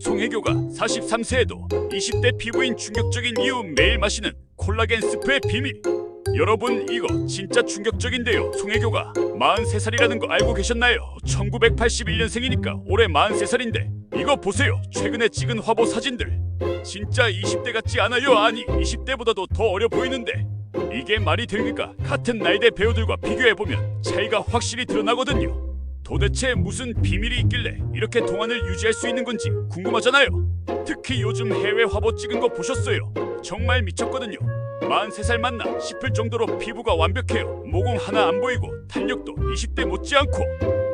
송혜교가 43세에도 20대 피부인 충격적인 이유 매일 마시는 콜라겐 스프의 비밀. 여러분 이거 진짜 충격적인데요. 송혜교가 43살이라는 거 알고 계셨나요? 1981년생이니까 올해 43살인데 이거 보세요. 최근에 찍은 화보 사진들 진짜 20대 같지 않아요? 아니 20대보다도 더 어려 보이는데 이게 말이 됩니까? 같은 나이대 배우들과 비교해보면 차이가 확실히 드러나거든요. 도대체 무슨 비밀이 있길래 이렇게 동안을 유지할 수 있는 건지 궁금하잖아요. 특히 요즘 해외 화보 찍은 거 보셨어요? 정말 미쳤거든요. 43살 맞나 싶을 정도로 피부가 완벽해요. 모공 하나 안 보이고 탄력도 20대 못지않고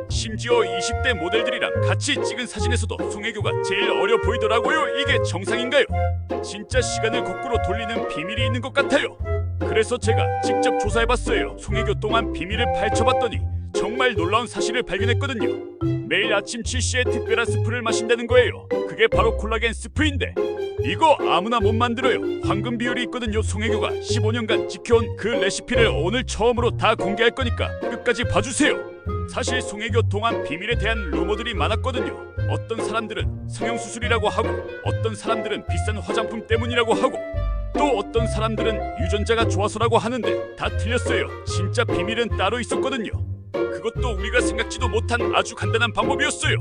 심지어 20대 모델들이랑 같이 찍은 사진에서도 송혜교가 제일 어려 보이더라고요. 이게 정상인가요? 진짜 시간을 거꾸로 돌리는 비밀이 있는 것 같아요. 그래서 제가 직접 조사해봤어요. 송혜교 동안 비밀을 파헤쳐봤더니 정말 놀라운 사실을 발견했거든요. 매일 아침 7시에 특별한 스프를 마신다는 거예요. 그게 바로 콜라겐 스프인데 이거 아무나 못 만들어요. 황금 비율이 있거든요. 송혜교가 15년간 지켜온 그 레시피를 오늘 처음으로 다 공개할 거니까 끝까지 봐주세요. 사실 송혜교 동안 비밀에 대한 루머들이 많았거든요. 어떤 사람들은 성형수술이라고 하고 어떤 사람들은 비싼 화장품 때문이라고 하고 또 어떤 사람들은 유전자가 좋아서라고 하는데 다 틀렸어요. 진짜 비밀은 따로 있었거든요. 그것도 우리가 생각지도 못한 아주 간단한 방법이었어요.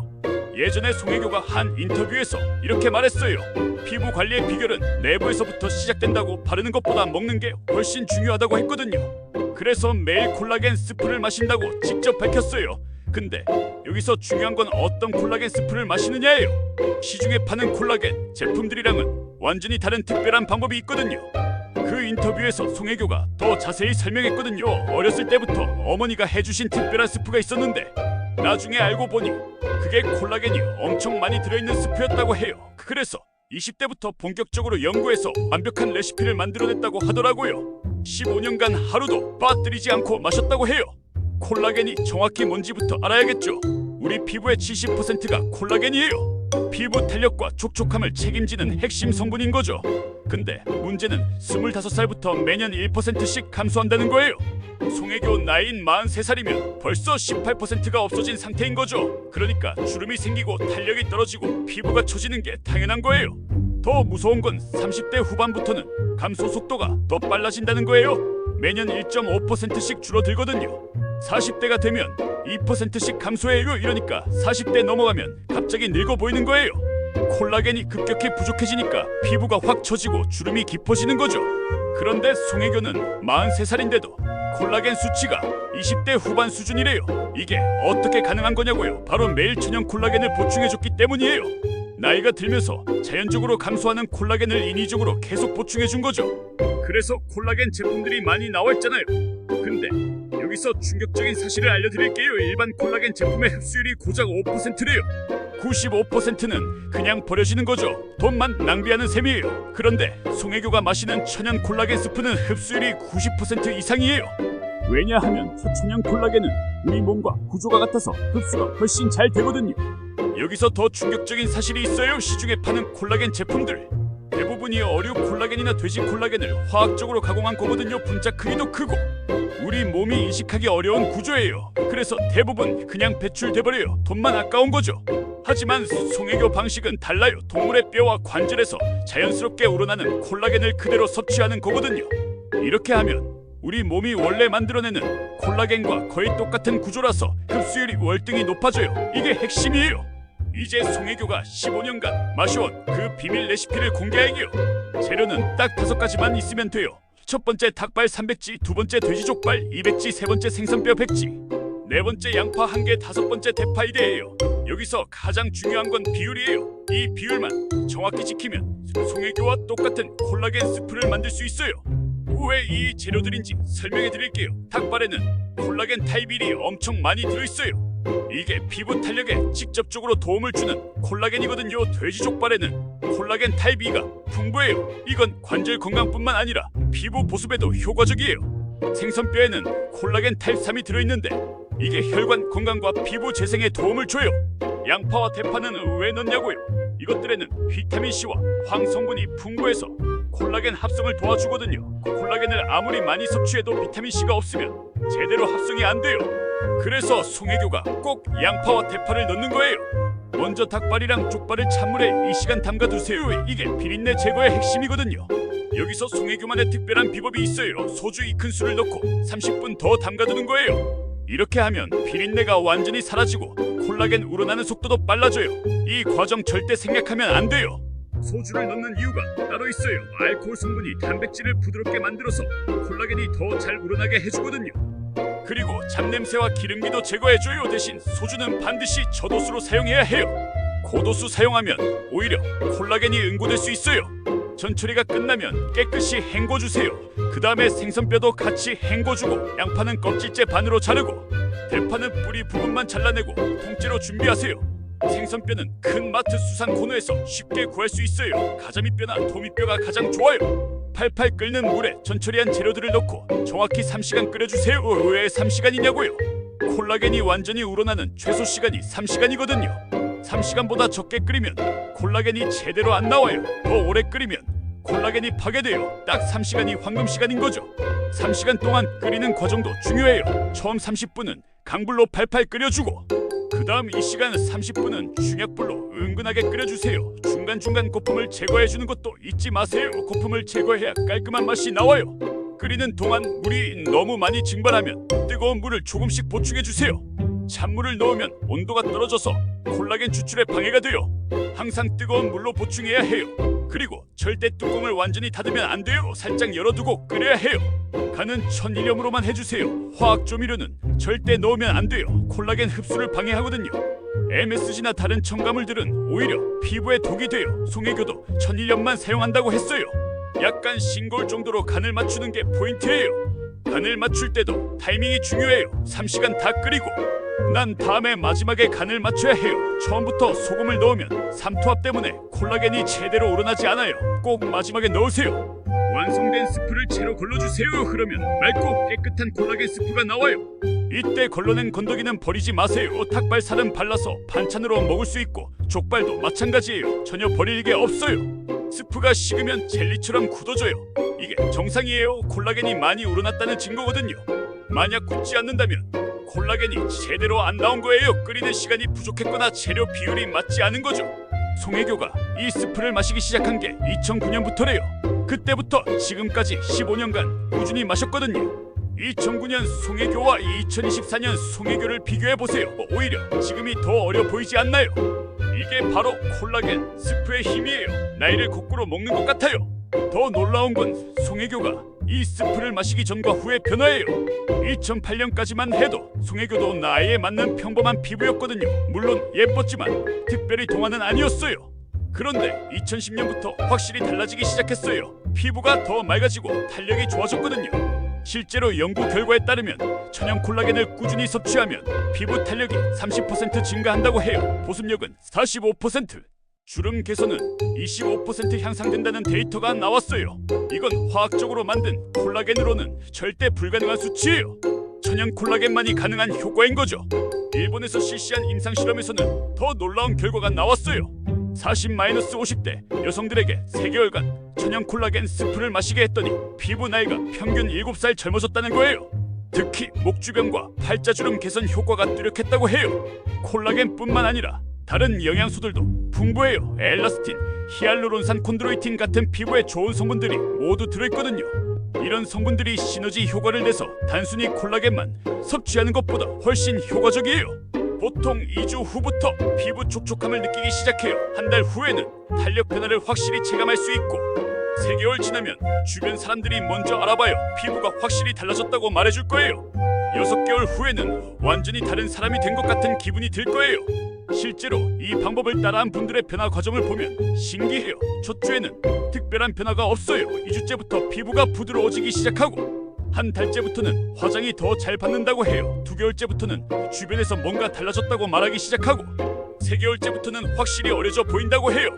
예전에 송혜교가 한 인터뷰에서 이렇게 말했어요. 피부 관리의 비결은 내부에서부터 시작된다고. 바르는 것보다 먹는 게 훨씬 중요하다고 했거든요. 그래서 매일 콜라겐 스프를 마신다고 직접 밝혔어요. 근데 여기서 중요한 건 어떤 콜라겐 스프를 마시느냐예요. 시중에 파는 콜라겐 제품들이랑은 완전히 다른 특별한 방법이 있거든요. 그 인터뷰에서 송혜교가 더 자세히 설명했거든요. 어렸을 때부터 어머니가 해주신 특별한 스프가 있었는데 나중에 알고 보니 그게 콜라겐이 엄청 많이 들어있는 스프였다고 해요. 그래서 20대부터 본격적으로 연구해서 완벽한 레시피를 만들어냈다고 하더라고요. 15년간 하루도 빠뜨리지 않고 마셨다고 해요. 콜라겐이 정확히 뭔지부터 알아야겠죠. 우리 피부의 70%가 콜라겐이에요. 피부 탄력과 촉촉함을 책임지는 핵심 성분인 거죠. 근데 문제는 25살부터 매년 1%씩 감소한다는 거예요. 송혜교 나이인 43살이면 벌써 18%가 없어진 상태인 거죠. 그러니까 주름이 생기고 탄력이 떨어지고 피부가 처지는 게 당연한 거예요. 더 무서운 건 30대 후반부터는 감소 속도가 더 빨라진다는 거예요. 매년 1.5%씩 줄어들거든요. 40대가 되면 2%씩 감소해요. 이러니까 40대 넘어가면 갑자기 늙어 보이는 거예요. 콜라겐이 급격히 부족해지니까 피부가 확 처지고 주름이 깊어지는 거죠. 그런데 송혜교는 43살인데도 콜라겐 수치가 20대 후반 수준이래요. 이게 어떻게 가능한 거냐고요. 바로 매일 천연 콜라겐을 보충해줬기 때문이에요. 나이가 들면서 자연적으로 감소하는 콜라겐을 인위적으로 계속 보충해준 거죠. 그래서 콜라겐 제품들이 많이 나와있잖아요. 근데 여기서 충격적인 사실을 알려드릴게요. 일반 콜라겐 제품의 흡수율이 고작 5%래요. 95%는 그냥 버려지는 거죠. 돈만 낭비하는 셈이에요. 그런데 송혜교가 마시는 천연 콜라겐 스프는 흡수율이 90% 이상이에요. 왜냐하면 초천연 콜라겐은 우리 몸과 구조가 같아서 흡수가 훨씬 잘 되거든요. 여기서 더 충격적인 사실이 있어요. 시중에 파는 콜라겐 제품들 대부분이 어류 콜라겐이나 돼지 콜라겐을 화학적으로 가공한 거거든요. 분자 크기도 크고 우리 몸이 인식하기 어려운 구조예요. 그래서 대부분 그냥 배출돼버려요. 돈만 아까운 거죠. 하지만 송혜교 방식은 달라요. 동물의 뼈와 관절에서 자연스럽게 우러나는 콜라겐을 그대로 섭취하는 거거든요. 이렇게 하면 우리 몸이 원래 만들어내는 콜라겐과 거의 똑같은 구조라서 흡수율이 월등히 높아져요. 이게 핵심이에요. 이제 송혜교가 15년간 마셔온 그 비밀 레시피를 공개할게요. 재료는 딱 5가지만 있으면 돼요. 첫 번째 닭발 300지, 두 번째 돼지족발 200지, 세 번째 생선뼈 100지, 네 번째 양파 1개, 다섯 번째 대파 1개예요. 여기서 가장 중요한 건 비율이에요. 이 비율만 정확히 지키면 송혜교와 똑같은 콜라겐 스프를 만들 수 있어요. 왜 이 재료들인지 설명해 드릴게요. 닭발에는 콜라겐 타입1이 엄청 많이 들어있어요. 이게 피부 탄력에 직접적으로 도움을 주는 콜라겐이거든요. 돼지족발에는 콜라겐 타입 2가 풍부해요. 이건 관절 건강뿐만 아니라 피부 보습에도 효과적이에요. 생선뼈에는 콜라겐 타입 3이 들어있는데 이게 혈관 건강과 피부 재생에 도움을 줘요. 양파와 대파는 왜 넣냐고요? 이것들에는 비타민C와 황 성분이 풍부해서 콜라겐 합성을 도와주거든요. 콜라겐을 아무리 많이 섭취해도 비타민C가 없으면 제대로 합성이 안 돼요. 그래서 송혜교가 꼭 양파와 대파를 넣는 거예요. 먼저 닭발이랑 족발을 찬물에 2시간 담가두세요. 이게 비린내 제거의 핵심이거든요. 여기서 송혜교만의 특별한 비법이 있어요. 소주 2큰술을 넣고 30분 더 담가두는 거예요. 이렇게 하면 비린내가 완전히 사라지고 콜라겐 우러나는 속도도 빨라져요. 이 과정 절대 생략하면 안 돼요. 소주를 넣는 이유가 따로 있어요. 알코올 성분이 단백질을 부드럽게 만들어서 콜라겐이 더 잘 우러나게 해주거든요. 그리고 잡냄새와 기름기도 제거해줘요. 대신 소주는 반드시 저도수로 사용해야 해요. 고도수 사용하면 오히려 콜라겐이 응고될 수 있어요. 전처리가 끝나면 깨끗이 헹궈주세요. 그 다음에 생선뼈도 같이 헹궈주고 양파는 껍질째 반으로 자르고 대파는 뿌리 부분만 잘라내고 통째로 준비하세요. 생선뼈는 큰 마트 수산 코너에서 쉽게 구할 수 있어요. 가자미뼈나 도미뼈가 가장 좋아요. 팔팔 끓는 물에 전처리한 재료들을 넣고 정확히 3시간 끓여주세요. 왜 3시간이냐고요? 콜라겐이 완전히 우러나는 최소 시간이 3시간이거든요. 3시간보다 적게 끓이면 콜라겐이 제대로 안 나와요. 더 오래 끓이면 콜라겐이 파괴돼요. 딱 3시간이 황금 시간인 거죠. 3시간 동안 끓이는 과정도 중요해요. 처음 30분은 강불로 팔팔 끓여주고 그 다음 이 시간 30분은 중약불로 은근하게 끓여주세요. 중간중간 거품을 제거해주는 것도 잊지 마세요. 거품을 제거해야 깔끔한 맛이 나와요. 끓이는 동안 물이 너무 많이 증발하면 뜨거운 물을 조금씩 보충해주세요. 찬물을 넣으면 온도가 떨어져서 콜라겐 추출에 방해가 돼요. 항상 뜨거운 물로 보충해야 해요. 그리고 절대 뚜껑을 완전히 닫으면 안 돼요. 살짝 열어두고 끓여야 해요. 간은 천일염으로만 해주세요. 화학 조미료는 절대 넣으면 안 돼요. 콜라겐 흡수를 방해하거든요. MSG나 다른 첨가물들은 오히려 피부에 독이 돼요. 송혜교도 천일염만 사용한다고 했어요. 약간 싱거울 정도로 간을 맞추는 게 포인트예요. 간을 맞출 때도 타이밍이 중요해요. 3시간 다 끓이고 난 다음에 마지막에 간을 맞춰야 해요. 처음부터 소금을 넣으면 삼투압 때문에 콜라겐이 제대로 우러나지 않아요. 꼭 마지막에 넣으세요. 완성된 스프를 채로 걸러주세요. 그러면 맑고 깨끗한 콜라겐 스프가 나와요. 이때 걸러낸 건더기는 버리지 마세요. 닭발 살은 발라서 반찬으로 먹을 수 있고 족발도 마찬가지예요. 전혀 버릴 게 없어요. 스프가 식으면 젤리처럼 굳어져요. 이게 정상이에요. 콜라겐이 많이 우러났다는 증거거든요. 만약 굳지 않는다면 콜라겐이 제대로 안 나온 거예요. 끓이는 시간이 부족했거나 재료 비율이 맞지 않은 거죠. 송혜교가 이 스프를 마시기 시작한 게 2009년부터래요. 그때부터 지금까지 15년간 꾸준히 마셨거든요. 2009년 송혜교와 2024년 송혜교를 비교해보세요. 오히려 지금이 더 어려 보이지 않나요? 이게 바로 콜라겐 스프의 힘이에요. 나이를 거꾸로 먹는 것 같아요. 더 놀라운 건 송혜교가 이 스프를 마시기 전과 후의 변화예요. 2008년까지만 해도 송혜교도 나이에 맞는 평범한 피부였거든요. 물론 예뻤지만 특별히 동안은 아니었어요. 그런데 2010년부터 확실히 달라지기 시작했어요. 피부가 더 맑아지고 탄력이 좋아졌거든요. 실제로 연구 결과에 따르면 천연 콜라겐을 꾸준히 섭취하면 피부 탄력이 30% 증가한다고 해요. 보습력은 45%, 주름 개선은 25% 향상된다는 데이터가 나왔어요. 이건 화학적으로 만든 콜라겐으로는 절대 불가능한 수치예요. 천연 콜라겐만이 가능한 효과인 거죠. 일본에서 실시한 임상 실험에서는 더 놀라운 결과가 나왔어요. 40-50대 여성들에게 3개월간 천연 콜라겐 스프를 마시게 했더니 피부 나이가 평균 7살 젊어졌다는 거예요. 특히 목주변과 팔자주름 개선 효과가 뚜렷했다고 해요. 콜라겐뿐만 아니라 다른 영양소들도 풍부해요. 엘라스틴, 히알루론산, 콘드로이틴 같은 피부에 좋은 성분들이 모두 들어있거든요. 이런 성분들이 시너지 효과를 내서 단순히 콜라겐만 섭취하는 것보다 훨씬 효과적이에요. 보통 2주 후부터 피부 촉촉함을 느끼기 시작해요. 한 달 후에는 탄력 변화를 확실히 체감할 수 있고 3개월 지나면 주변 사람들이 먼저 알아봐요. 피부가 확실히 달라졌다고 말해줄 거예요. 6개월 후에는 완전히 다른 사람이 된 것 같은 기분이 들 거예요. 실제로 이 방법을 따라한 분들의 변화 과정을 보면 신기해요. 첫 주에는 특별한 변화가 없어요. 2주째부터 피부가 부드러워지기 시작하고 한 달째부터는 화장이 더 잘 받는다고 해요. 2개월째부터는 주변에서 뭔가 달라졌다고 말하기 시작하고 3개월째부터는 확실히 어려져 보인다고 해요.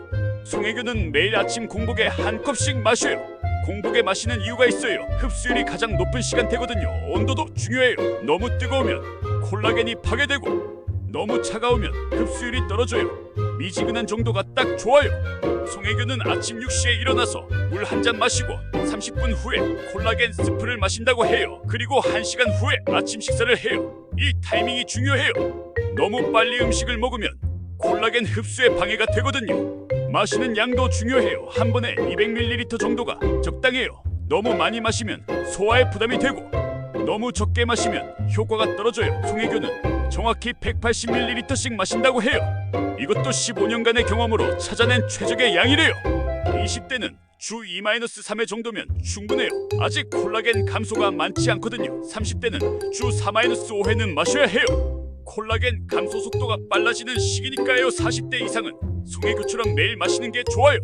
송혜교는 매일 아침 공복에 한 컵씩 마셔요. 공복에 마시는 이유가 있어요. 흡수율이 가장 높은 시간대거든요. 온도도 중요해요. 너무 뜨거우면 콜라겐이 파괴되고 너무 차가우면 흡수율이 떨어져요. 미지근한 정도가 딱 좋아요. 송혜교는 아침 6시에 일어나서 물 한 잔 마시고 30분 후에 콜라겐 스프를 마신다고 해요. 그리고 1시간 후에 아침 식사를 해요. 이 타이밍이 중요해요. 너무 빨리 음식을 먹으면 콜라겐 콜라겐 흡수에 방해가 되거든요. 마시는 양도 중요해요. 한 번에 200ml 정도가 적당해요. 너무 많이 마시면 소화에 부담이 되고 너무 적게 마시면 효과가 떨어져요. 송혜교는 정확히 180ml씩 마신다고 해요. 이것도 15년간의 경험으로 찾아낸 최적의 양이래요. 20대는 주 2-3회 정도면 충분해요. 아직 콜라겐 감소가 많지 않거든요. 30대는 주 4-5회는 마셔야 해요. 콜라겐 감소 속도가 빨라지는 시기니까요. 40대 이상은 송혜교처럼 매일 마시는 게 좋아요.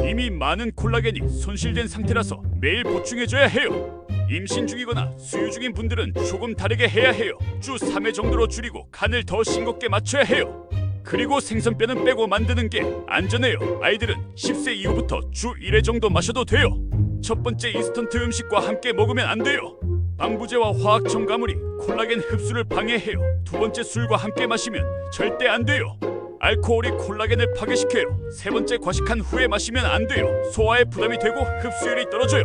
이미 많은 콜라겐이 손실된 상태라서 매일 보충해줘야 해요. 임신 중이거나 수유 중인 분들은 조금 다르게 해야 해요. 주 3회 정도로 줄이고 간을 더 싱겁게 맞춰야 해요. 그리고 생선뼈는 빼고 만드는 게 안전해요. 아이들은 10세 이후부터 주 1회 정도 마셔도 돼요. 첫 번째 인스턴트 음식과 함께 먹으면 안 돼요. 방부제와 화학 첨가물이 콜라겐 흡수를 방해해요. 두 번째 술과 함께 마시면 절대 안 돼요. 알코올이 콜라겐을 파괴시켜요. 세 번째 과식한 후에 마시면 안 돼요. 소화에 부담이 되고 흡수율이 떨어져요.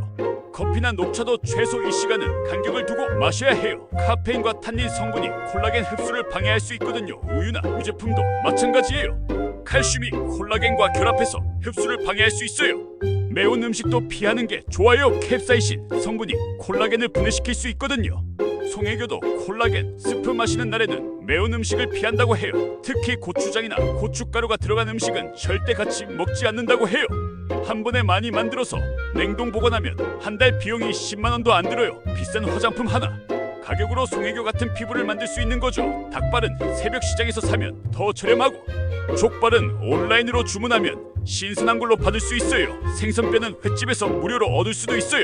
커피나 녹차도 최소 1시간은 간격을 두고 마셔야 해요. 카페인과 탄닌 성분이 콜라겐 흡수를 방해할 수 있거든요. 우유나 유제품도 마찬가지예요. 칼슘이 콜라겐과 결합해서 흡수를 방해할 수 있어요. 매운 음식도 피하는 게 좋아요. 캡사이신 성분이 콜라겐을 분해시킬 수 있거든요. 송혜교도 콜라겐 스프 마시는 날에는 매운 음식을 피한다고 해요. 특히 고추장이나 고춧가루가 들어간 음식은 절대 같이 먹지 않는다고 해요. 한 번에 많이 만들어서 냉동 보관하면 한 달 비용이 10만 원도 안 들어요. 비싼 화장품 하나 가격으로 송혜교 같은 피부를 만들 수 있는 거죠. 닭발은 새벽 시장에서 사면 더 저렴하고 족발은 온라인으로 주문하면 신선한 걸로 받을 수 있어요. 생선뼈는 횟집에서 무료로 얻을 수도 있어요.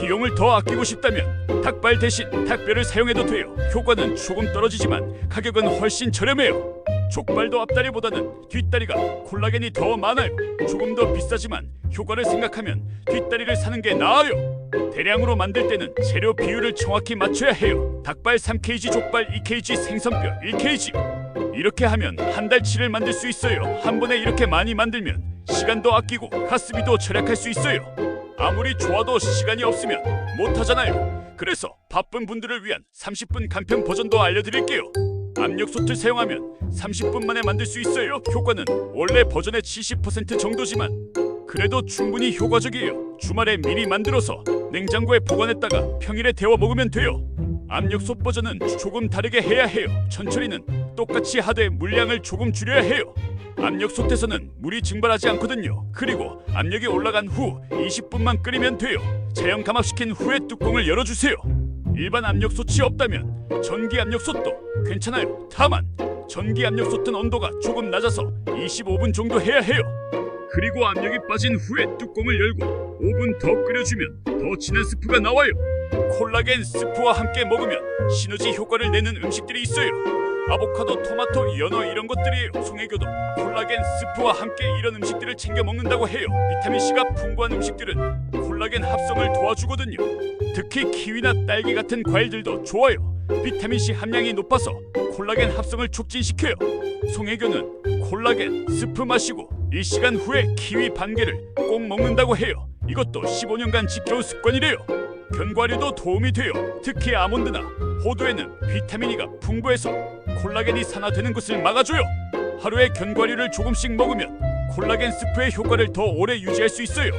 비용을 더 아끼고 싶다면 닭발 대신 닭뼈를 사용해도 돼요. 효과는 조금 떨어지지만 가격은 훨씬 저렴해요. 족발도 앞다리보다는 뒷다리가 콜라겐이 더 많아요. 조금 더 비싸지만 효과를 생각하면 뒷다리를 사는 게 나아요. 대량으로 만들 때는 재료 비율을 정확히 맞춰야 해요. 닭발 3kg, 족발 2kg, 생선뼈 1kg. 이렇게 하면 한 달치를 만들 수 있어요. 한 번에 이렇게 많이 만들면 시간도 아끼고 가스비도 절약할 수 있어요. 아무리 좋아도 시간이 없으면 못하잖아요. 그래서 바쁜 분들을 위한 30분 간편 버전도 알려드릴게요. 압력솥을 사용하면 30분 만에 만들 수 있어요. 효과는 원래 버전의 70% 정도지만 그래도 충분히 효과적이에요. 주말에 미리 만들어서 냉장고에 보관했다가 평일에 데워 먹으면 돼요. 압력솥 버전은 조금 다르게 해야 해요. 천처리는 똑같이 하되 물량을 조금 줄여야 해요. 압력솥에서는 물이 증발하지 않거든요. 그리고 압력이 올라간 후 20분만 끓이면 돼요. 자연 감압시킨 후에 뚜껑을 열어주세요. 일반 압력솥이 없다면 전기 압력솥도 괜찮아요. 다만 전기 압력솥은 온도가 조금 낮아서 25분 정도 해야 해요. 그리고 압력이 빠진 후에 뚜껑을 열고 5분 더 끓여주면 더 진한 스프가 나와요. 콜라겐 스프와 함께 먹으면 시너지 효과를 내는 음식들이 있어요. 아보카도, 토마토, 연어 이런 것들이에요. 송혜교도 콜라겐 스프와 함께 이런 음식들을 챙겨 먹는다고 해요. 비타민C가 풍부한 음식들은 콜라겐 합성을 도와주거든요. 특히 키위나 딸기 같은 과일들도 좋아요. 비타민C 함량이 높아서 콜라겐 합성을 촉진시켜요. 송혜교는 콜라겐 스프 마시고 1시간 후에 키위 반 개를 꼭 먹는다고 해요. 이것도 15년간 지켜온 습관이래요. 견과류도 도움이 돼요. 특히 아몬드나 호두에는 비타민 E가 풍부해서 콜라겐이 산화되는 것을 막아줘요. 하루에 견과류를 조금씩 먹으면 콜라겐 스프의 효과를 더 오래 유지할 수 있어요.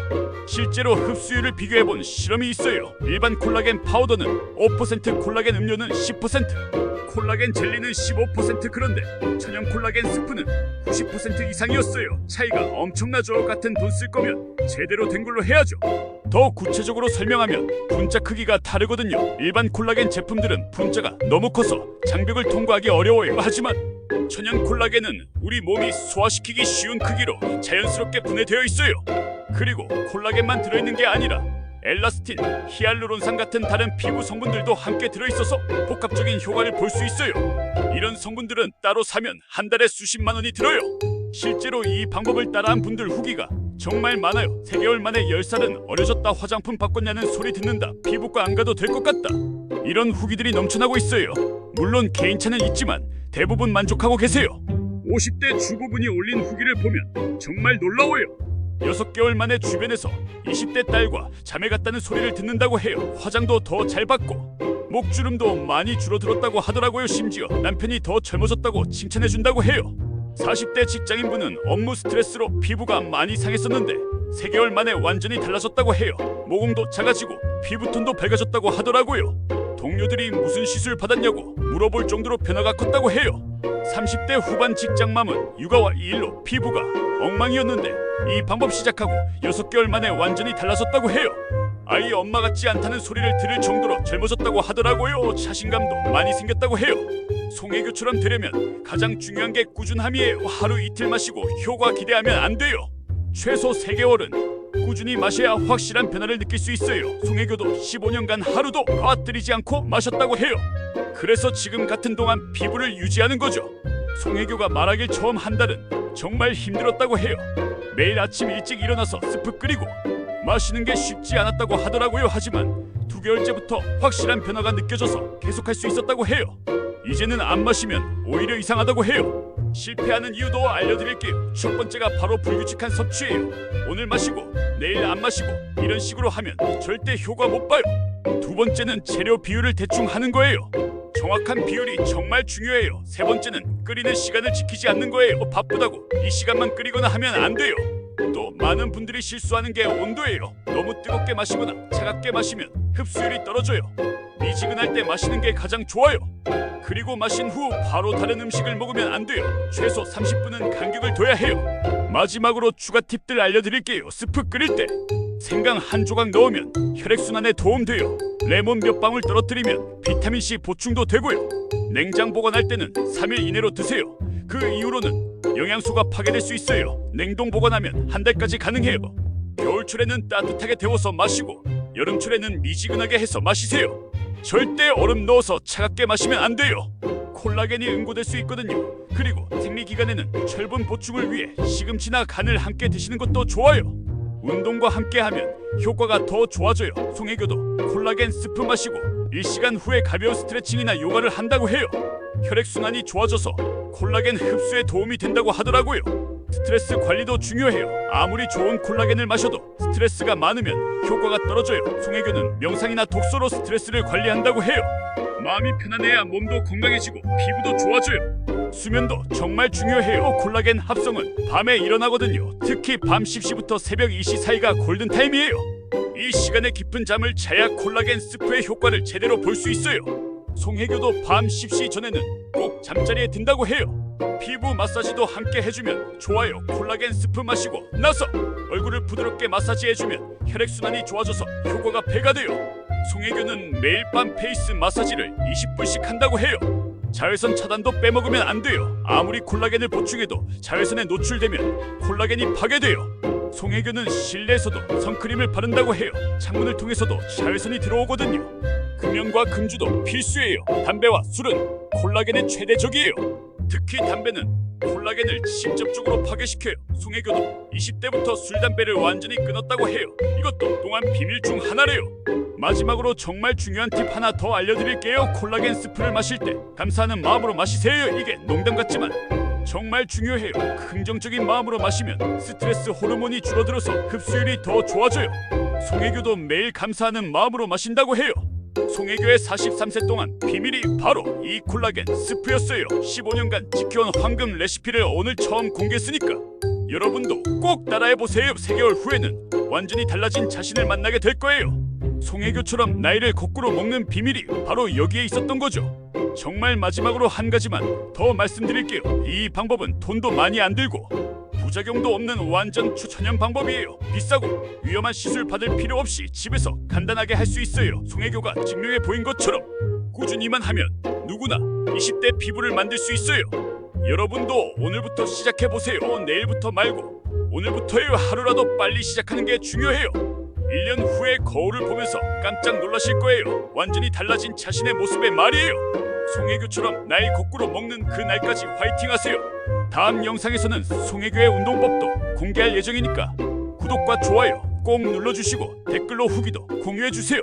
실제로 흡수율을 비교해본 실험이 있어요. 일반 콜라겐 파우더는 5%, 콜라겐 음료는 10%, 콜라겐 젤리는 15%. 그런데 천연 콜라겐 스프는 90% 이상이었어요. 차이가 엄청나죠. 같은 돈 쓸 거면 제대로 된 걸로 해야죠. 더 구체적으로 설명하면 분자 크기가 다르거든요. 일반 콜라겐 제품들은 분자가 너무 커서 장벽을 통과하기 어려워요. 하지만 천연 콜라겐은 우리 몸이 소화시키기 쉬운 크기로 자연스럽게 분해되어 있어요. 그리고 콜라겐만 들어있는 게 아니라 엘라스틴, 히알루론산 같은 다른 피부 성분들도 함께 들어있어서 복합적인 효과를 볼 수 있어요. 이런 성분들은 따로 사면 한 달에 수십만 원이 들어요. 실제로 이 방법을 따라한 분들 후기가 정말 많아요. 3개월 만에 10살은 어려졌다, 화장품 바꿨냐는 소리 듣는다, 피부과 안 가도 될 것 같다, 이런 후기들이 넘쳐나고 있어요. 물론 개인차는 있지만 대부분 만족하고 계세요. 50대 주부분이 올린 후기를 보면 정말 놀라워요. 6개월 만에 주변에서 20대 딸과 자매 같다는 소리를 듣는다고 해요. 화장도 더 잘 받고 목주름도 많이 줄어들었다고 하더라고요. 심지어 남편이 더 젊어졌다고 칭찬해준다고 해요. 40대 직장인분은 업무 스트레스로 피부가 많이 상했었는데 3개월 만에 완전히 달라졌다고 해요. 모공도 작아지고 피부톤도 밝아졌다고 하더라고요. 동료들이 무슨 시술 받았냐고 물어볼 정도로 변화가 컸다고 해요. 30대 후반 직장맘은 육아와 이 일로 피부가 엉망이었는데 이 방법 시작하고 6개월 만에 완전히 달라졌다고 해요. 아이 엄마 같지 않다는 소리를 들을 정도로 젊어졌다고 하더라고요. 자신감도 많이 생겼다고 해요. 송혜교처럼 되려면 가장 중요한 게 꾸준함이에요. 하루 이틀 마시고 효과 기대하면 안 돼요. 최소 3개월은 꾸준히 마셔야 확실한 변화를 느낄 수 있어요. 송혜교도 15년간 하루도 빠뜨리지 않고 마셨다고 해요. 그래서 지금 같은 동안 피부를 유지하는 거죠. 송혜교가 말하길 처음 한 달은 정말 힘들었다고 해요. 매일 아침 일찍 일어나서 스프 끓이고 마시는 게 쉽지 않았다고 하더라고요. 하지만 2개월째부터 확실한 변화가 느껴져서 계속할 수 있었다고 해요. 이제는 안 마시면 오히려 이상하다고 해요. 실패하는 이유도 알려드릴게요. 첫 번째가 바로 불규칙한 섭취예요. 오늘 마시고 내일 안 마시고 이런 식으로 하면 절대 효과 못 봐요. 두 번째는 재료 비율을 대충 하는 거예요. 정확한 비율이 정말 중요해요. 세 번째는 끓이는 시간을 지키지 않는 거예요. 바쁘다고 이 시간만 끓이거나 하면 안 돼요. 또 많은 분들이 실수하는 게 온도예요. 너무 뜨겁게 마시거나 차갑게 마시면 흡수율이 떨어져요. 미지근할 때 마시는 게 가장 좋아요. 그리고 마신 후 바로 다른 음식을 먹으면 안 돼요. 최소 30분은 간격을 둬야 해요. 마지막으로 추가 팁들 알려드릴게요. 스프 끓일 때 생강 한 조각 넣으면 혈액순환에 도움돼요. 레몬 몇 방울 떨어뜨리면 비타민C 보충도 되고요. 냉장 보관할 때는 3일 이내로 드세요. 그 이후로는 영양소가 파괴될 수 있어요. 냉동 보관하면 한 달까지 가능해요. 겨울철에는 따뜻하게 데워서 마시고 여름철에는 미지근하게 해서 마시세요. 절대 얼음 넣어서 차갑게 마시면 안 돼요. 콜라겐이 응고될 수 있거든요. 그리고 생리기간에는 철분 보충을 위해 시금치나 간을 함께 드시는 것도 좋아요. 운동과 함께하면 효과가 더 좋아져요. 송혜교도 콜라겐 스프 마시고 1시간 후에 가벼운 스트레칭이나 요가를 한다고 해요. 혈액순환이 좋아져서 콜라겐 흡수에 도움이 된다고 하더라고요. 스트레스 관리도 중요해요. 아무리 좋은 콜라겐을 마셔도 스트레스가 많으면 효과가 떨어져요. 송혜교는 명상이나 독서로 스트레스를 관리한다고 해요. 마음이 편안해야 몸도 건강해지고 피부도 좋아져요. 수면도 정말 중요해요. 콜라겐 합성은 밤에 일어나거든요. 특히 밤 10시부터 새벽 2시 사이가 골든타임이에요. 이 시간에 깊은 잠을 자야 콜라겐 스프의 효과를 제대로 볼 수 있어요. 송혜교도 밤 10시 전에는 꼭 잠자리에 든다고 해요. 피부 마사지도 함께 해주면 좋아요. 콜라겐 스프 마시고 나서 얼굴을 부드럽게 마사지해주면 혈액순환이 좋아져서 효과가 배가 돼요. 송혜교는 매일 밤 페이스 마사지를 20분씩 한다고 해요. 자외선 차단도 빼먹으면 안 돼요. 아무리 콜라겐을 보충해도 자외선에 노출되면 콜라겐이 파괴돼요. 송혜교는 실내에서도 선크림을 바른다고 해요. 창문을 통해서도 자외선이 들어오거든요. 금연과 금주도 필수예요. 담배와 술은 콜라겐의 최대적이에요. 특히 담배는 콜라겐을 직접적으로 파괴시켜요. 송혜교도 20대부터 술, 담배를 완전히 끊었다고 해요. 이것도 동안 비밀 중 하나래요. 마지막으로 정말 중요한 팁 하나 더 알려드릴게요. 콜라겐 스프를 마실 때 감사하는 마음으로 마시세요. 이게 농담 같지만 정말 중요해요. 긍정적인 마음으로 마시면 스트레스 호르몬이 줄어들어서 흡수율이 더 좋아져요. 송혜교도 매일 감사하는 마음으로 마신다고 해요. 송혜교의 43세 동안 비밀이 바로 이 콜라겐 스프였어요. 15년간 지켜온 황금 레시피를 오늘 처음 공개했으니까 여러분도 꼭 따라해보세요. 3개월 후에는 완전히 달라진 자신을 만나게 될 거예요. 송혜교처럼 나이를 거꾸로 먹는 비밀이 바로 여기에 있었던 거죠. 정말 마지막으로 한 가지만 더 말씀드릴게요. 이 방법은 돈도 많이 안 들고 부작용도 없는 완전 추천형 방법이에요. 비싸고 위험한 시술 받을 필요 없이 집에서 간단하게 할 수 있어요. 송혜교가 증명해 보인 것처럼 꾸준히만 하면 누구나 20대 피부를 만들 수 있어요. 여러분도 오늘부터 시작해 보세요. 내일부터 말고 오늘부터예요. 하루라도 빨리 시작하는 게 중요해요. 1년 후에 거울을 보면서 깜짝 놀라실 거예요. 완전히 달라진 자신의 모습에 말이에요. 송혜교처럼 나이 거꾸로 먹는 그 날까지 화이팅 하세요. 다음 영상에서는 송혜교의 운동법도 공개할 예정이니까 구독과 좋아요 꼭 눌러주시고 댓글로 후기도 공유해주세요.